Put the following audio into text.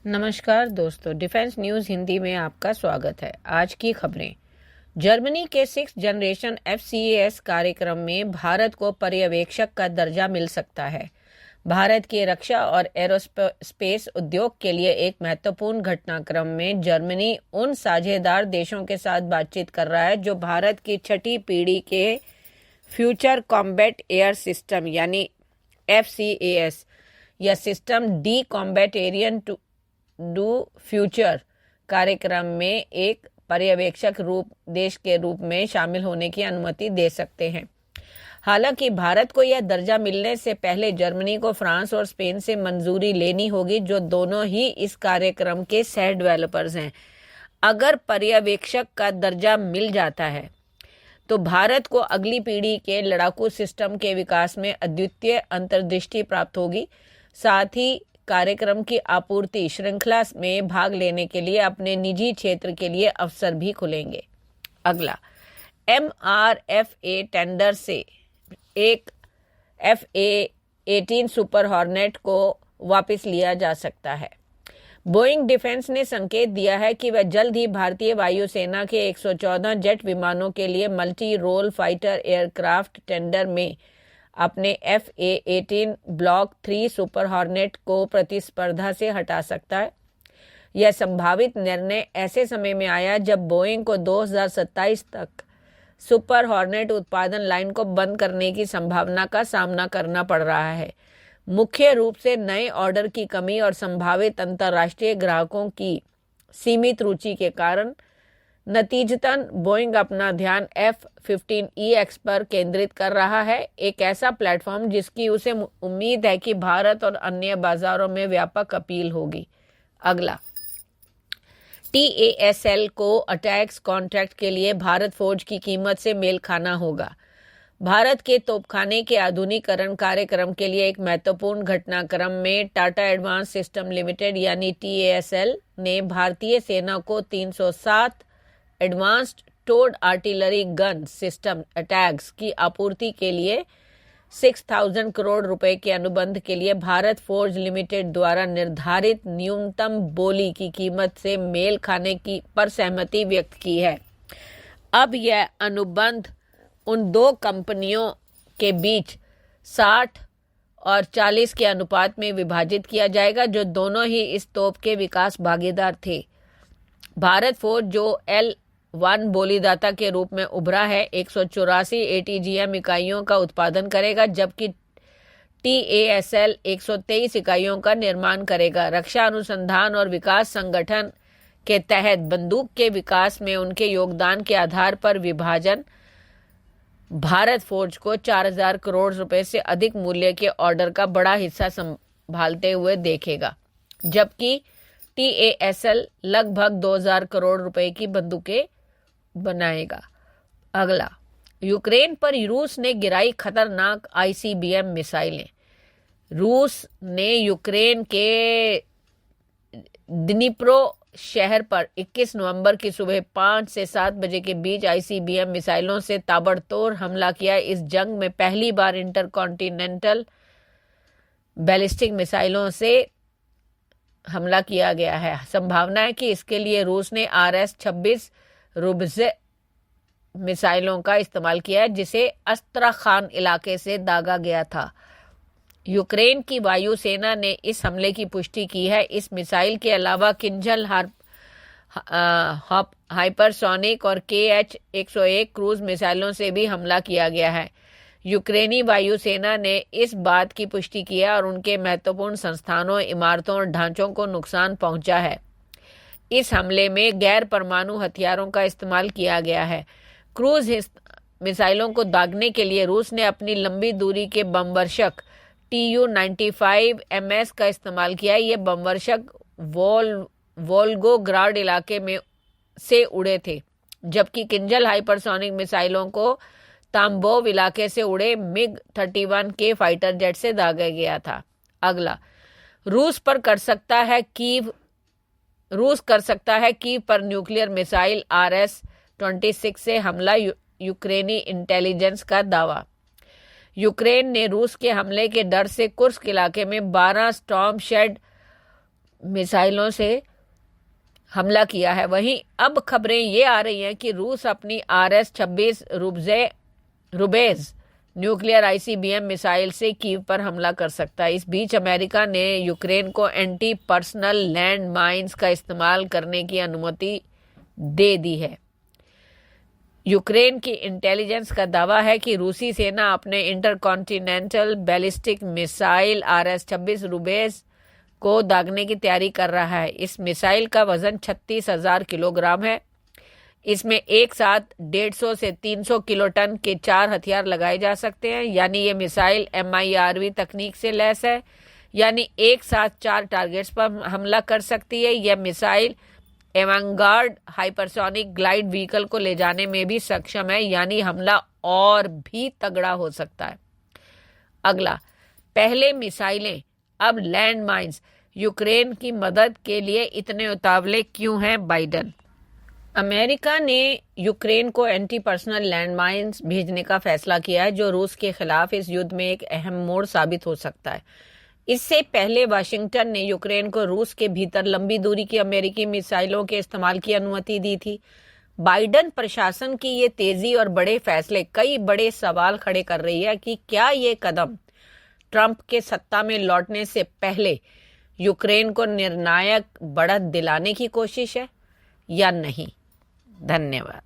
नमस्कार दोस्तों, defence news Hindi में आपका स्वागत है। आज की खबरें। जर्मनी के 6th जनरेशन FCAS कार्यक्रम में भारत को पर्यवेक्षक का दर्जा मिल सकता है। भारत के रक्षा और एरोस्पेस उद्योग के लिए एक महत्वपूर्ण घटनाक्रम में जर्मनी उन साझेदार देशों के साथ बातचीत कर रहा है जो भारत की छठी पीढ़ी के फ्यूचर कॉम्बैट एयर सिस्टम यानी FCAS या सिस्टम डी कॉम्बैटेरियन डू फ्यूचर कार्यक्रम में एक पर्यवेक्षक देश के रूप में शामिल होने की अनुमति दे सकते हैं। हालांकि भारत को यह दर्जा मिलने से पहले जर्मनी को फ्रांस और स्पेन से मंजूरी लेनी होगी, जो दोनों ही इस कार्यक्रम के सह डेवलपर्स हैं। अगर पर्यवेक्षक का दर्जा मिल जाता है तो भारत को अगली पीढ़ी के लड़ाकू सिस्टम के विकास में अद्वितीय अंतर्दृष्टि प्राप्त होगी। साथ ही कार्यक्रम की आपूर्ति श्रृंखला में भाग लेने के लिए अपने निजी क्षेत्र के लिए अवसर भी खुलेंगे। अगला, MRFA टेंडर से एक FA-18 सुपर हॉर्नेट को वापस लिया जा सकता है। बोइंग डिफेंस ने संकेत दिया है कि वह जल्द ही भारतीय वायुसेना के 114 जेट विमानों के लिए multi role fighter aircraft tender में अपने FA-18 ब्लॉक 3 सुपर हॉर्नेट को प्रतिस्पर्धा से हटा सकता है। यह संभावित निर्णय ऐसे समय में आया जब बोइंग को 2027 तक सुपर हॉर्नेट उत्पादन लाइन को बंद करने की संभावना का सामना करना पड़ रहा है, मुख्य रूप से नए ऑर्डर की कमी और संभावित अंतर्राष्ट्रीय ग्राहकों की सीमित रुचि के कारण। नतीजतन बोइंग अपना ध्यान F-15EX पर केंद्रित कर रहा है, एक ऐसा प्लेटफॉर्म जिसकी उसे उम्मीद है कि भारत और अन्य बाजारों में व्यापक अपील होगी। अगला, TASL को अटैक्स कॉन्ट्रैक्ट के लिए भारत फौज की कीमत से मेल खाना होगा। भारत के तोपखाने के आधुनिकीकरण कार्यक्रम के लिए एक महत्वपूर्ण घटनाक्रम में टाटा एडवांस सिस्टम लिमिटेड यानी TASL ने भारतीय सेना को 307 advanced towed artillery gun system ATAGS की आपूर्ति के लिए 6,000 करोड़ रुपए के अनुबंध के लिए भारत फोर्ज लिमिटेड द्वारा निर्धारित न्यूनतम बोली की कीमत से मेल खाने की पर सहमति व्यक्त की है। अब यह अनुबंध उन दो कंपनियों के बीच 60 और 40 के अनुपात में विभाजित किया जाएगा, जो दोनों ही इस तोप के विकास भागीदार थे। भारत फौज जो L1 बोलीदाता के रूप में उभरा है 184 ATGM इकाइयों का उत्पादन करेगा, जबकि TASL 123 इकाइयों का निर्माण करेगा। रक्षा अनुसंधान और विकास संगठन के तहत बंदूक के विकास में उनके योगदान के आधार पर विभाजन भारत फौज को 4,000 करोड़ रुपए से अधिक मूल्य के ऑर्डर का बड़ा हिस्सा संभालते हुए देखेगा, जबकि TASL लगभग 2,000 करोड़ रुपए की बंदूकें बनाएगा। अगला, यूक्रेन पर रूस ने गिराई खतरनाक ICBM मिसाइलें। रूस ने यूक्रेन के दिनीप्रो शहर पर 21 नवंबर की सुबह 5 से 7 बजे के बीच ICBM मिसाइलों से ताबड़तोड़ हमला किया। इस जंग में पहली बार इंटरकॉन्टिनेंटल बैलिस्टिक मिसाइलों से हमला किया गया है। संभावना है कि इसके लिए रूस ने RS-26 रुब्ज़ मिसाइलों का इस्तेमाल किया है, जिसे अस्त्राखान इलाके से दागा गया था। यूक्रेन की वायुसेना ने इस हमले की पुष्टि की है। इस मिसाइल के अलावा किंजल हाइपरसोनिक और KH-101 क्रूज मिसाइलों से भी हमला किया गया है। यूक्रेनी वायुसेना ने इस बात की पुष्टि की है और उनके महत्वपूर्ण संस्थानों, इमारतों और ढांचों को नुकसान पहुंचा है। इस हमले में गैर परमाणु हथियारों का इस्तेमाल किया गया है। क्रूज मिसाइलों को दागने के लिए रूस ने अपनी लंबी दूरी के बमवर्षक Tu-95MS का इस्तेमाल किया है। ये बमवर्षक वोल्गोग्राड इलाके में से उड़े थे, जबकि किंजल हाइपरसोनिक मिसाइलों को ताम्बोव इलाके से उड़े MiG-31 के फाइटर जेट से दागा गया था। अगला, रूस कर सकता है कीव पर न्यूक्लियर मिसाइल RS-26 से हमला, यूक्रेनी इंटेलिजेंस का दावा। यूक्रेन ने रूस के हमले के डर से कुर्स्क इलाके में 12 स्टॉर्म शेड मिसाइलों से हमला किया है। वहीं अब खबरें ये आ रही हैं कि रूस अपनी RS-26 रुबेज न्यूक्लियर ICBM मिसाइल से कीव पर हमला कर सकता है। इस बीच अमेरिका ने यूक्रेन को एंटी पर्सनल लैंड माइंस का इस्तेमाल करने की अनुमति दे दी है। यूक्रेन की इंटेलिजेंस का दावा है कि रूसी सेना अपने इंटरकॉन्टिनेंटल बैलिस्टिक मिसाइल RS-26 रुबेज को दागने की तैयारी कर रहा है। इस मिसाइल का वजन 36,000 किलोग्राम है। इसमें एक साथ 150 से 300 किलोटन के 4 हथियार लगाए जा सकते हैं, यानी ये मिसाइल MIRV तकनीक से लैस है, यानी एक साथ 4 टारगेट्स पर हमला कर सकती है। यह मिसाइल एवंगार्ड हाइपरसोनिक ग्लाइड व्हीकल को ले जाने में भी सक्षम है, यानी हमला और भी तगड़ा हो सकता है। अगला, पहले मिसाइलें अब लैंड माइंस। यूक्रेन की मदद के लिए इतने उतावले क्यों हैं बाइडन? अमेरिका ने यूक्रेन को एंटी पर्सनल लैंड माइंस भेजने का फैसला किया है, जो रूस के खिलाफ इस युद्ध में एक अहम मोड़ साबित हो सकता है। इससे पहले वाशिंगटन ने यूक्रेन को रूस के भीतर लंबी दूरी की अमेरिकी मिसाइलों के इस्तेमाल की अनुमति दी थी। बाइडन प्रशासन की ये तेजी और बड़े फैसले कई बड़े सवाल खड़े कर रही है कि क्या ये कदम ट्रंप के सत्ता में लौटने से पहले यूक्रेन को निर्णायक बढ़त दिलाने की कोशिश है या नहीं। धन्यवाद।